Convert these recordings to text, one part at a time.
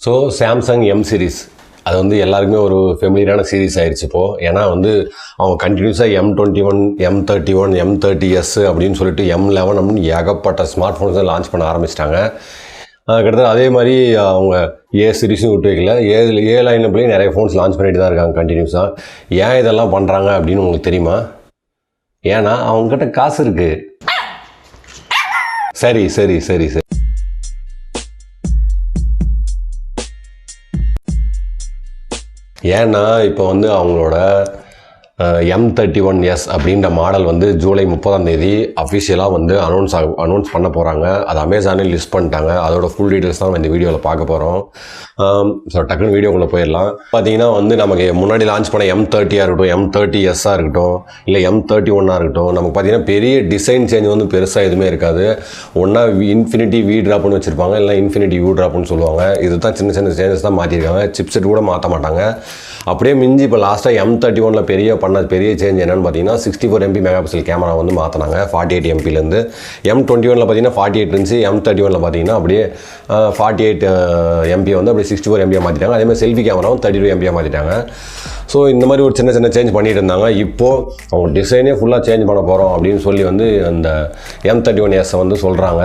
So Samsung M series அது வந்து எல்லாருக்குமே ஒரு ஃபெமிலியரான சீரிஸ் ஆயிடுச்சு இப்போது. ஏன்னா வந்து அவங்க கண்டினியூஸாக M21 M31 M30s அப்படின்னு சொல்லிட்டு M11 அப்படின்னு ஏகப்பட்ட ஸ்மார்ட் ஃபோன்ஸை லான்ச் பண்ண ஆரம்பிச்சிட்டாங்க. கிட்டத்தட்ட அதே மாதிரி அவங்க சீரிஸும் விட்டு வைக்கல. லைனில் போய் நிறைய ஃபோன்ஸ் லான்ச் பண்ணிட்டு தான் இருக்காங்க கண்டினியூஸாக. ஏன் இதெல்லாம் பண்ணுறாங்க அப்படின்னு உங்களுக்கு தெரியுமா? ஏன்னா அவங்ககிட்ட காசு இருக்குது. சரி சரி சரி சரி ஏன்னா இப்போ வந்து அவங்களோட M31s அப்படின்ற மாடல் வந்து ஜூலை 30 அஃபிஷியலாக வந்து அனௌன்ஸ் பண்ண போகிறாங்க. அது அமேசானில் லிஸ்ட் பண்ணிட்டாங்க. அதோட ஃபுல் டீட்டெயில்ஸ் தான் இந்த வீடியோவில் பார்க்க போகிறோம். ஸோ டக்குன்னு வீடியோக்குள்ளே போயிடலாம். பார்த்தீங்கன்னா வந்து நமக்கு முன்னாடி லான்ச் பண்ண M30 இருக்கட்டும், M30s இருக்கட்டும், இல்லை M31 இருக்கட்டும், நமக்கு பார்த்தீங்கன்னா பெரிய டிசைன் சேஞ்ச் வந்து பெருசாக எதுவுமே இருக்காது. ஒன்றா இன்ஃபினிட்டி வி ட்ராப்னு வச்சுருப்பாங்க, இல்லை இன்ஃபினிட்டி யூ ட்ராப்னு சொல்லுவாங்க. இது தான் சின்ன சின்ன சேஞ்சஸ் தான் மாற்றிருக்காங்க. சிப்செட் கூட மாற்ற மாட்டாங்க. அப்படியே மிஞ்சி இப்போ லாஸ்ட்டாக M31 பெரிய சேஞ்ச் என்னென்னு பார்த்தீங்கன்னா 64 MP மெகாபிக்சல் கேமரா வந்து மாற்றினாங்க 48 MPலேருந்து. M21 பார்த்தீங்கன்னா 48 இருந்துச்சு. M31 பார்த்தீங்கன்னா அப்படியே 48 MP வந்து அப்படியே 64 MP மாற்றிட்டாங்க. அதேமாதிரி செல்ஃபி கேமராவும் 32 MP மாற்றிட்டாங்க. ஸோ இந்த மாதிரி ஒரு சின்ன சின்ன சேஞ்ச் பண்ணிட்டு இருந்தாங்க. இப்போது அவங்க டிசைனே ஃபுல்லாக சேஞ்ச் பண்ண போகிறோம் அப்படின்னு சொல்லி வந்து அந்த M31s வந்து சொல்கிறாங்க.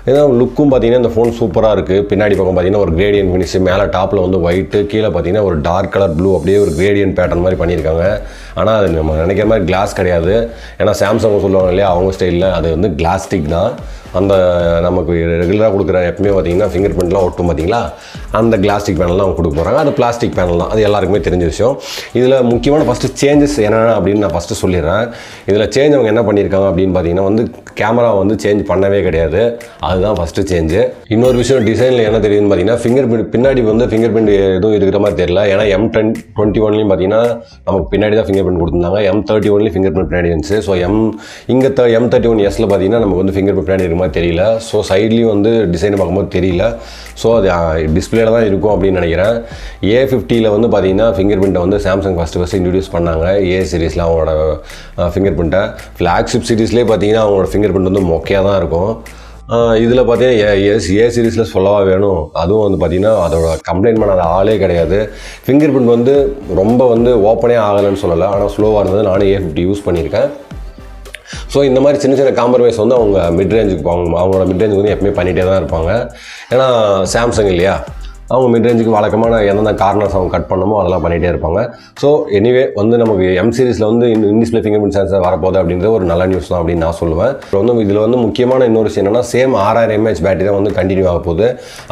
ஏன்னா லுக்கும் பார்த்தீங்கன்னா இந்த ஃபோன் சூப்பராக இருக்குது. பின்னாடி பக்கம் பார்த்தீங்கன்னா ஒரு கிரேடியன் ஃபினிஷ், மேலே டாப்பில் வந்து ஒயிட்டு, கீழே பார்த்தீங்கன்னா ஒரு டார்க் கலர் ப்ளூ, அப்படியே ஒரு கிரேடியன் பேட்டர்ன் மாதிரி பண்ணியிருக்காங்க. ஆனால் அது நம்ம நினைக்கிற மாதிரி கிளாஸ் கிடையாது. ஏன்னா சாம்சங் சொல்லுவாங்க இல்லையா, அவங்க ஸ்டைலில் அது வந்து கிளாஸ்டிக் தான். அந்த நமக்கு ரெகுலராக கொடுக்குற எப்பவுமே பார்த்தீங்கன்னா ஃபிங்கர் பிரிண்ட்லாம் ஒட்டும் பார்த்தீங்களா, அந்த கிளாஸ்டிக் பேனல் தான் அவங்க கொடுக்க போகிறாங்க. அது பிளாஸ்டிக் பேனல் தான், அது எல்லாருக்குமே தெரிஞ்ச விஷயம். இதில் முக்கியமான ஃபஸ்ட்டு சேஞ்சஸ் என்னென்ன அப்படின்னு நான் ஃபஸ்ட்டு சொல்லிடுறேன். இதில் சேஞ்ச் அவங்க என்ன பண்ணியிருக்காங்க அப்படின்னு பார்த்தீங்கன்னா வந்து கேமரா வந்து சேஞ்ச் பண்ணவே கிடையாது. அதுதான் ஃபஸ்ட்டு சேஞ்சு. இன்னொரு விஷயம் டிசைனில் என்ன தெரியுதுன்னு பார்த்தீங்கன்னா ஃபிங்கர் பிரிண்ட் பின்னாடி வந்து ஃபிங்கர் பிரிண்ட் எதுவும் இருக்கிற மாதிரி தெரியல. ஏன்னா M21 பார்த்தீங்கன்னா நமக்கு பின்னாடி தான் ஃபிங்கர் பிரிண்ட் கொடுத்துருந்தாங்க. M31 ஃபிங்கர் பிரிண்ட் பின்னாடி இருந்துச்சு. ஸோ இங்கே M31s பார்த்தீங்கன்னா நமக்கு வந்து ஃபிங்கர் பிரிண்ட் பின்னாடி மாதிரி தெரியல. ஸோ சைட்லேயும் வந்து டிசைனை பார்க்கும்போது தெரியல. ஸோ அது டிஸ்பிளேல தான் இருக்கும் அப்படின்னு நினைக்கிறேன். A50 வந்து பார்த்தீங்கன்னா ஃபிங்கர் பிரிண்ட்டை வந்து சாம்சங் ஃபஸ்ட்டு இன்ட்ரடியூஸ் பண்ணாங்க. சீரிஸில் அவங்களோட ஃபிங்கர் பிரிண்ட்டை. ஃப்ளாக்ஷிப் சீரிஸ்லேயே பார்த்தீங்கன்னா அவங்களோட ஃபிங்கர் பிரிண்ட் வந்து மொக்கையாக தான் இருக்கும். இதில் பார்த்தீங்கன்னா சீரிஸில் சொல்லவா வேணும். அதுவும் வந்து பார்த்திங்கன்னா அதோட கம்ப்ளைண்ட் பண்ணாத ஆளே கிடையாது. ஃபிங்கர் பிரிண்ட் வந்து ரொம்ப வந்து ஓப்பனே ஆகலைன்னு சொல்லலை, ஆனால் ஸ்லோவாக இருந்தது. நானும் A50 யூஸ் பண்ணியிருக்கேன். ஸோ இந்த மாதிரி சின்ன சின்ன காம்ப்ரமைஸ் வந்து அவங்க மிட்ரேஞ்சுக்கு போவாங்க. அவங்களோட மிட்ரேஞ்சுக்கு வந்து எப்பவுமே பண்ணிகிட்டே தான் இருப்பாங்க. ஏன்னா சாம்சங் இல்லையா, அவங்க மிட்ரேஞ்சுக்கு வழக்கமான எந்தெந்த கார்னர்ஸ் அவங்க கட் பண்ணமோ அதெல்லாம் பண்ணிகிட்டே இருப்பாங்க. ஸோ எனிவே வந்து நமக்கு எம் சீரிஸில் வந்து இன்டிஸ்பிளே ஃபிங்கர் பிரிண்ட் சென்சார் வரப்போகுது அப்படின்றது ஒரு நல்ல நியூஸ் தான் அப்படின்னு நான் சொல்லுவேன். இப்போ வந்து இதில் வந்து முக்கியமான இன்னொரு விஷயம் என்னென்னா சேம் 6000 mAh பேட்டரி தான் வந்து கண்டினியூ ஆக போகுது.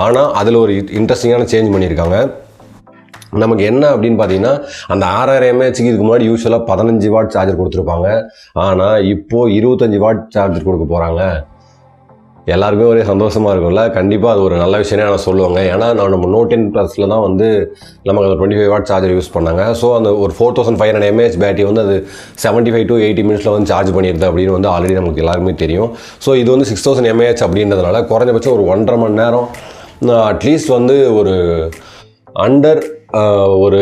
ஆனால் அதில் ஒரு இன்ட்ரெஸ்டிங்கான சேஞ்ச் பண்ணியிருக்காங்க. நமக்கு என்ன அப்படின்னு பார்த்தீங்கன்னா அந்த 6000 mAhக்கு இதுக்கு முன்னாடி யூஸ்வலாக 15 வாட் சார்ஜர் கொடுத்துருப்பாங்க. ஆனால் இப்போது 25 வாட் சார்ஜர் கொடுக்க போகிறாங்க. எல்லாருமே ஒரே சந்தோஷமாக இருக்கும்ல. கண்டிப்பாக அது ஒரு நல்ல விஷயமே நான் சொல்லுவாங்க. ஏன்னா நம்ம Note 10 தான் வந்து நமக்கு அந்த 25 வாட் சார்ஜர் யூஸ் பண்ணாங்க. ஸோ அந்த ஒரு 4500 mAh பேட்டரி வந்து அது 75 to 80 மினிட்ஸில் வந்து சார்ஜ் பண்ணிடுது அப்படின்னு வந்து ஆல்ரெடி நமக்கு எல்லாருமே தெரியும். ஸோ இது வந்து 6000 mAh அப்படின்றதுனால குறைஞ்சபட்சம் ஒரு 1.5 மணி நேரம் அட்லீஸ்ட் வந்து ஒரு அண்டர் ஒரு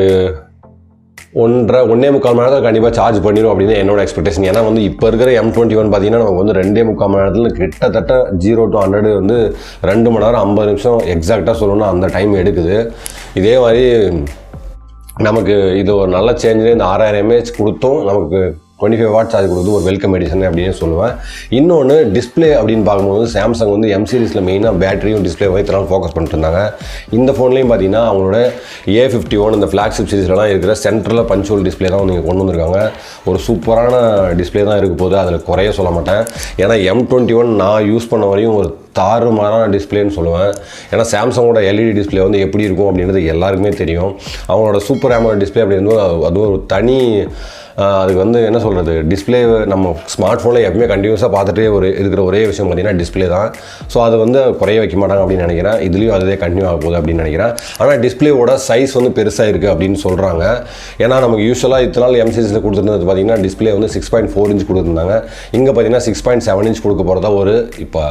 1.5 மணி நேரத்தில் கண்டிப்பாக சார்ஜ் பண்ணிடும் அப்படின்னு என்னோட எக்ஸ்பெக்டேஷன். ஏன்னா வந்து இப்போ இருக்கிற M21 பார்த்தீங்கன்னா நமக்கு வந்து 2.25 மணி நேரத்தில் கிட்டத்தட்ட 0 to 100 வந்து 2 மணி நேரம் 50 நிமிஷம் எக்ஸாக்டாக சொல்லணும்னா அந்த டைம் எடுக்குது. இதே மாதிரி நமக்கு இது ஒரு நல்ல சேஞ்சு. இந்த 6000 mAh கொடுத்தும் நமக்கு 25 வாட் சார்ஜ் கொடுத்து ஒரு வெல்கம் எடிஷன் அப்படின்னு சொல்லுவேன். இன்னொன்று டிஸ்பிளே அப்படின்னு பார்க்கும்போது சாம்சங் வந்து எம் சீரிஸில் மெயினாக பேட்டரியும் டிஸ்பிளே வைத்தனால ஃபோக்கஸ் பண்ணிட்டு இருந்தாங்க. இந்த ஃபோன்லேயும் பார்த்தீங்கன்னா அவங்களோட A51 இந்த ஃப்ளாக்ஷிப் சீரிஸ்லாம் இருக்கிற சென்ட்ரலில் பஞ்சுவல் டிஸ்பிளே தான் நீங்கள் கொண்டு வந்திருக்காங்க. ஒரு சூப்பரான டிஸ்பிளே தான் இருக்க போகுது, அதில் குறைய சொல்ல மாட்டேன். ஏன்னா M21 நான் யூஸ் பண்ண வரையும் ஒரு தாறுமாறான டிஸ்பிளேன்னு சொல்லுவேன். ஏன்னா சாம்சங்கோட LED டிஸ்பிளே வந்து எப்படி இருக்கும் அப்படின்றது எல்லாருக்குமே தெரியும். அவங்களோட சூப்பர் AMOLED டிஸ்பிளே அப்படின்னு அது ஒரு தனி அதுக்கு வந்து என்ன சொல்கிறது, டிஸ்பிளே நம்ம ஸ்மார்ட் ஃபோனில் எப்பவுமே கண்டினியூஸாக பார்த்துட்டே இருக்கிற ஒரே விஷயம் பார்த்திங்கன்னா டிஸ்பிளே தான். ஸோ அது வந்து குறைய வைக்க மாட்டாங்க அப்படின்னு நினைக்கிறேன். இதுலேயும் அதே கண்டினியூ ஆக போகுது அப்படின்னு நினைக்கிறேன். ஆனால் டிஸ்பிளேவோட சைஸ் வந்து பெருசாக இருக்குது அப்படின்னு சொல்கிறாங்க. ஏன்னா நமக்கு யூஸ்வலாக இத்தனை நாள் எம் சீரிஸில் கொடுத்துருந்தது பார்த்திங்கன்னா டிஸ்பிளே வந்து 6.4 inch கொடுத்துருந்தாங்க. இங்கே பார்த்திங்கன்னா 6.7 inch கொடுக்க போகிறதா இப்போ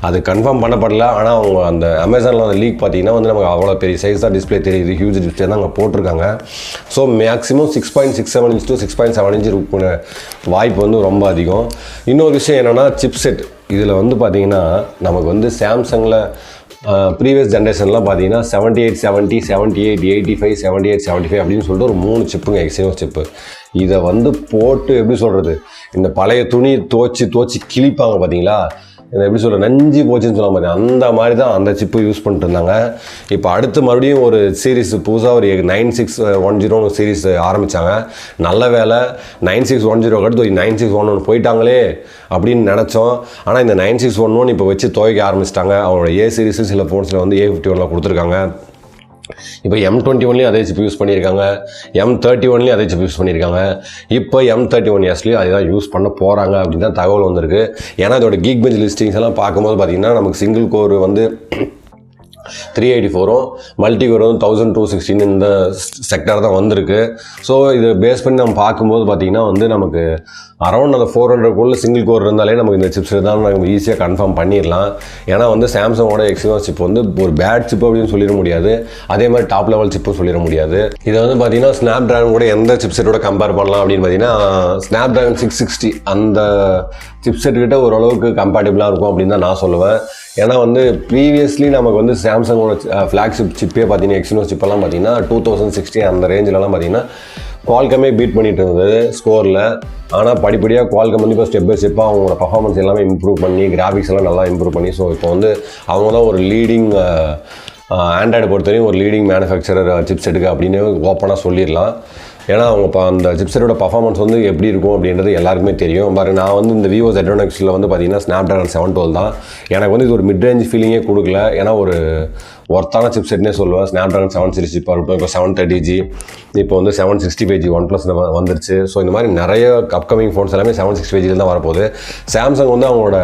அது கன்ஃபார்ம் பண்ணப்படல. ஆனால் அவங்க அந்த அமேசானில் அந்த லீக் பார்த்திங்கன்னா வந்து நமக்கு அவ்வளோ பெரிய சைஸ் தான் டிஸ்பிளே தெரியுது. ஹியூஜ் டிஸ்பிளே தான் அங்கே போட்டிருக்காங்க. So maximum 6.67 inch to 6.7 inch வாய்ப்பு வந்து ரொம்ப அதிகம். இன்னொரு விஷயம் என்னென்னா சிப்செட். இதில் வந்து பார்த்திங்கன்னா நமக்கு வந்து சாம்சங்கில் ப்ரீவியஸ் ஜென்ரேஷன்லாம் பார்த்தீங்கன்னா 7870 78 85 78 75 அப்படின்னு சொல்லிட்டு ஒரு 3 சிப்புங்க எக்ஸினோஸ் சிப்பு. இதை வந்து போட்டு எப்படி சொல்கிறது, இந்த பழைய துணி துவச்சி கிழிப்பாங்க பார்த்தீங்களா, இதை எப்படி சொல்கிற நஞ்சு போச்சுன்னு சொல்ல மாதிரி அந்த மாதிரி தான் அந்த சிப்பு யூஸ் பண்ணிட்டு இருந்தாங்க. இப்போ அடுத்து மறுபடியும் ஒரு சீரீஸ் புதுசாக ஒரு 9610 சீரீஸ் ஆரம்பித்தாங்க. நல்ல வேலை 9610 அடுத்து 9611 போயிட்டாங்களே அப்படின்னு நினச்சோம். ஆனால் இந்த 9611 இப்போ வச்சு துவைக்க ஆரம்பிச்சிட்டாங்க. அவங்களோட ஏ சீரீஸு சில ஃபோன்ஸில் வந்து A51 கொடுத்துருக்காங்க. இப்போ M21லேயும் அதே சிப் யூஸ் பண்ணியிருக்காங்க, M31லேயும் அதே சிப் யூஸ் பண்ணியிருக்காங்க. இப்போ M31Sலேயும் அதை தான் யூஸ் பண்ண போகிறாங்க அப்படின்னு தான் தகவல் வந்திருக்கு. ஏன்னா இதோட கீக் பெஞ்ச் லிஸ்டிங்ஸ் எல்லாம் பார்க்கும்போது பார்த்திங்கன்னா நமக்கு சிங்கிள் கோர் வந்து 384 மல்டி கோர் வந்து 1216 இந்த செக்டார் தான் வந்திருக்கு. ஸோ இதை பேஸ் பண்ணி நம்ம பார்க்கும்போது பார்த்திங்கன்னா வந்து நமக்கு அரௌண்ட் அந்த 400 சிங்கிள் கோர் இருந்தாலே நமக்கு இந்த சிப்ஸ் தான் நம்ம ஈஸியாக கன்ஃபார்ம் பண்ணிடலாம். ஏன்னா வந்து சாம்சங்கோட எக்ஸினோஸ் சிப் வந்து ஒரு பேட் சிப் அப்படின்னு சொல்லிட முடியாது, அதே மாதிரி டாப் லெவல் சிப்பும் சொல்லிட முடியாது. இதை வந்து பார்த்தீங்கன்னா ஸ்னாப் ட்ராகன் கூட எந்த சிப்செட்டோட கம்பேர் பண்ணலாம் அப்படின்னு பார்த்தீங்கன்னா ஸ்னாப் ட்ராகன் 660 அந்த சிப்செட் கிட்ட ஓரளவுக்கு கம்பேட்டிபிளாக இருக்கும் அப்படின்னு தான் நான் சொல்லுவேன். ஏன்னா வந்து ப்ரீவியஸ்லி நமக்கு வந்து சாம்சங்கோட ஃப்ளாக்ஷிப் சிப்பே பார்த்தீங்கன்னா எக்ஸினோஸ் சிப்பெல்லாம் பார்த்தீங்கன்னா 2060 அந்த ரேஞ்சிலலாம் பார்த்தீங்கன்னா குவால்கமே பீட் பண்ணிட்டு இருந்தது ஸ்கோரில். ஆனால் படிப்படியாக குவால்கம் வந்து இப்போ ஸ்டெப் பை ஸ்டெப்பாக அவங்களோட பர்ஃபார்மன்ஸ் எல்லாமே இம்ப்ரூவ் பண்ணி கிராஃபிக்ஸ் எல்லாம் நல்லா இம்ப்ரூவ் பண்ணி ஸோ இப்போ வந்து அவங்க தான் ஒரு லீடிங் ஆண்ட்ராய்டு பொறுத்தவரையும் ஒரு லீடிங் மேனுஃபேக்சரர் சிப்செட்டுக்கு அப்படின்னு ஓப்பனாக சொல்லிடலாம். ஏன்னா அவங்க அந்த சிப்செட்டோட பர்ஃபார்மன்ஸ் வந்து எப்படி இருக்கும் அப்படின்றது எல்லாருக்குமே தெரியும். பாரு நான் வந்து இந்த விவோ Z1Xல வந்து பார்த்தீங்கன்னா ஸ்னாப் ட்ராகன் 712 தான். எனக்கு வந்து இது ஒரு மிட் ரேஞ்ச் ஃபீலிங்கே கொடுக்கல. ஏன்னா ஒரு ஒர்த்தான சிப்செட்னே சொல்லுவேன். ஸ்னாப் ட்ராகன் 7 சீரிஸ் சிப்பாக இருக்கட்டும், இப்போ 730G, இப்போ வந்து 765G OnePlus வந்துருச்சு. ஸோ இந்த மாதிரி நிறைய அப்கமிங் ஃபோன்ஸ் எல்லாமே 765G தான் வரப்போகுது. சாம்சங் வந்து அவங்களோட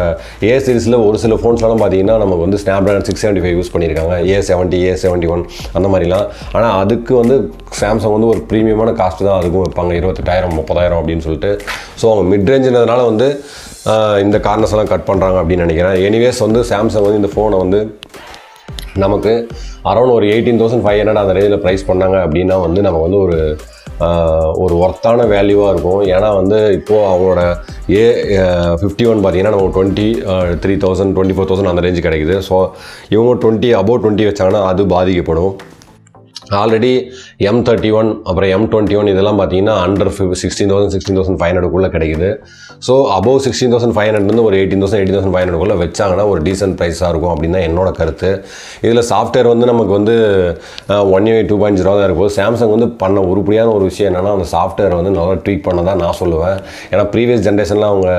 ஏ சீரிஸில் ஒரு சில ஃபோன்ஸ்லாம் பார்த்தீங்கன்னா நமக்கு வந்து ஸ்னாப் ட்ராகன் 675 யூஸ் பண்ணியிருக்காங்க, A70 A71 அந்த மாதிரிலாம். ஆனால் அதுக்கு வந்து சாம்சங் வந்து ஒரு ப்ரீமியமான காஸ்ட் தான் அதுக்கும் வைப்பாங்க, 28,000 30,000 அப்படின்னு சொல்லிட்டு. ஸோ அவங்க மிட் ரேஞ்சுன்றதுனால வந்து இந்த கார்னர்ஸ் எல்லாம் கட் பண்ணுறாங்க அப்படின்னு நினைக்கிறேன். எனிவேஸ் வந்து சாம்சங் வந்து இந்த ஃபோனை வந்து நமக்கு அரௌண்ட் ஒரு 18,500 அந்த ரேஞ்சில் ப்ரைஸ் பண்ணாங்க அப்படின்னா வந்து நமக்கு வந்து ஒரு ஒர்த்தான வேல்யூவாக இருக்கும். ஏன்னா வந்து இப்போது அவங்களோட A51 பார்த்தீங்கன்னா நமக்கு 23,000 24,000 அந்த ரேஞ்சு கிடைக்குது. ஸோ இவங்க above 20 வச்சாங்கன்னா அது பாதிக்கப்படும். ஆல்ரெடி M31 அப்புறம் M21 இதெல்லாம் பார்த்தீங்கன்னா அண்டர் 16,500 கிடைக்குது. ஸோ அபவ் 16,500 ஒரு 18,500 வச்சாங்கன்னா ஒரு டீசென்ட் ப்ரைஸாக இருக்கும் அப்படின்னு தான் என்னோட கருத்து. இதில் சாஃப்ட்வேர் வந்து நமக்கு வந்து 1UI 2.0 தான் இருக்கும். சாம்சங் வந்து பண்ண உருப்படியான ஒரு விஷயம் என்னென்னா அந்த சாஃப்ட்வேர் வந்து நல்லா ட்ரீட் பண்ண தான் நான் சொல்லுவேன். ஏன்னா ப்ரீவியஸ் ஜென்ரேஷனில் அவங்க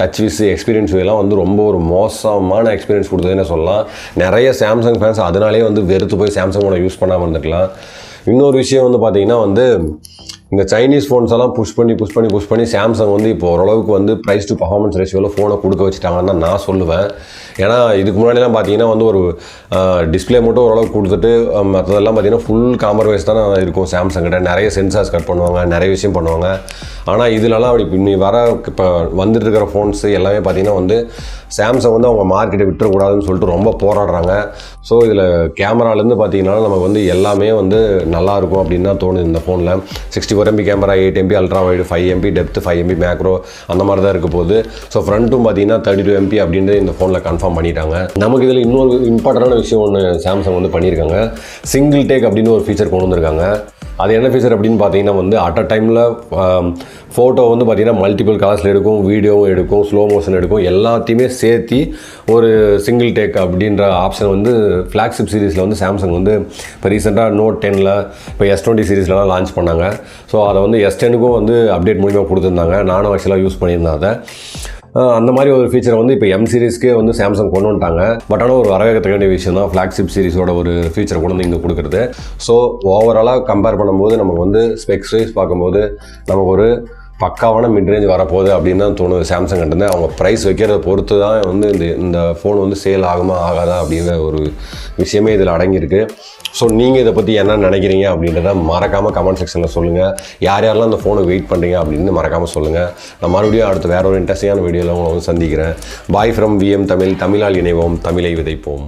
டச் விஸ் எக்ஸ்பீரியன்ஸ் எல்லாம் வந்து ரொம்ப ஒரு மோசமான எக்ஸ்பீரியன்ஸ் கொடுத்ததுன்னு சொல்லலாம். நிறைய சாம்சங் ஃபேன்ஸ் அதனாலே வந்து வெறுத்து போய் சாம்சங்கோட யூஸ் பண்ணாமல் இருந்துக்கலாம். இன்னொரு விஷயம் வந்து பார்த்தீங்கன்னா வந்து இந்த சைனீஸ் ஃபோன்ஸ் எல்லாம் புஷ் பண்ணி சாம்சங் வந்து இப்போ ஓரளவுக்கு வந்து ப்ரைஸ் டு பர்ஃபார்மன்ஸ் ரேஷியோவில் ஃபோனை கொடுக்க வச்சுட்டாங்கன்னு தான் நான் சொல்லுவேன். ஏன்னா இதுக்கு முன்னாடிலாம் பார்த்தீங்கன்னா வந்து ஒரு டிஸ்பிளே மட்டும் ஓரளவுக்கு கொடுத்துட்டு மற்றதெல்லாம் பார்த்தீங்கன்னா ஃபுல் காம்ப்ரமைஸ் தான் இருக்கும் சாம்சங் கிட்ட. நிறைய சென்சார்ஸ் கட் பண்ணுவாங்க, நிறைய விஷயம் பண்ணுவாங்க. ஆனால் இதிலலாம் அப்படி இன்னி வர இப்போ வந்துட்டு இருக்கிற ஃபோன்ஸு எல்லாமே பார்த்தீங்கன்னா வந்து சாம்சங் வந்து அவங்க மார்க்கெட்டை விட்டுறக்கூடாதுன்னு சொல்லிட்டு ரொம்ப போராடுறாங்க. ஸோ இதில் கேமராலேருந்து பார்த்தீங்கன்னா நமக்கு வந்து எல்லாமே வந்து நல்லாயிருக்கும் அப்படின்னு தான் தோணுது. இந்த ஃபோனில் 64 MP camera, 8 MP ultra wide, 5 MP depth, 5 MP macro அந்த மாதிரி தான் இருக்க போகுது. ஸோ ஃப்ரண்ட்டும் பார்த்தீங்கன்னா 32 MP அப்படின்றது இந்த ஃபோனில் கன்ஃபார்ம் பண்ணிட்டாங்க. நமக்கு இதில் இன்னொரு இம்பார்ட்டண்டான விஷயம் ஒன்று சாம்சங் வந்து பண்ணியிருக்காங்க. சிங்கிள் டேக் அப்படின்னு ஒரு ஃபீச்சர் கொண்டு வந்திருக்காங்க. அது என்ன ஃபீச்சர் அப்படின்னு பார்த்தீங்கன்னா வந்து அட் அ டைமில் ஃபோட்டோ வந்து பார்த்தீங்கன்னா மல்டிபிள் கலர்ஸில் எடுக்கும், வீடியோவும் எடுக்கும், ஸ்லோ மோஷன் எடுக்கும், எல்லாத்தையுமே சேர்த்து ஒரு சிங்கிள் டேக் அப்படின்ற ஆப்ஷன் வந்து ஃப்ளாக்ஷிப் சீரிஸில் வந்து சாம்சங் வந்து இப்போ ரீசெண்டாக Note 10ல் இப்போ S20 சீரிஸ்லலாம் லான்ச் பண்ணாங்க. ஸோ அதை வந்து S10க்கும் வந்து அப்டேட் மூலிமா கொடுத்துருந்தாங்க. நானும் ஆக்சுவலாக யூஸ் பண்ணியிருந்தேன் அதை. அந்த மாதிரி ஒரு ஃபீச்சரை வந்து இப்போ M சீரிஸ்க்கே வந்து சாம்சங் கொண்டு வந்துட்டாங்க. பட் ஆனால் ஒரு வரவேற்க வேண்டிய விஷயம் தான் ஃப்ளாக்ஷிப் சீரிஸோட ஒரு ஃபீச்சரை கொண்டு வந்து இங்கே கொடுக்குறது. ஸோ ஓவராலாக கம்பேர் பண்ணும்போது நமக்கு வந்து ஸ்பெக்ஸ் வைஸ் பார்க்கும்போது நமக்கு ஒரு பக்காவான மிட்ரேஞ்ச் வரப்போகுது அப்படின்னு தான் தோணுது சாம்சங் கிட்டேருந்து. அவங்க ப்ரைஸ் வைக்கிறத பொறுத்து தான் வந்து இந்த ஃபோன் வந்து சேல் ஆகுமா ஆகாதா அப்படிங்கிற ஒரு விஷயமே இதில் அடங்கியிருக்கு. ஸோ நீங்கள் இதை பற்றி என்ன நினைக்கிறீங்க அப்படின்றத மறக்காமல் கமெண்ட் செக்ஷனில் சொல்லுங்கள். யாரெல்லாம் அந்த ஃபோனை வெயிட் பண்ணுறீங்க அப்படின்னு மறக்காமல் சொல்லுங்கள். நான் மறுபடியும் அடுத்து வேறு ஒரு இன்ட்ரெஸ்டிங்கான வீடியோவில் உங்களை வந்து சந்திக்கிறேன். Bye from VM Tamil. தமிழால் இணைவோம், தமிழை விதைப்போம்.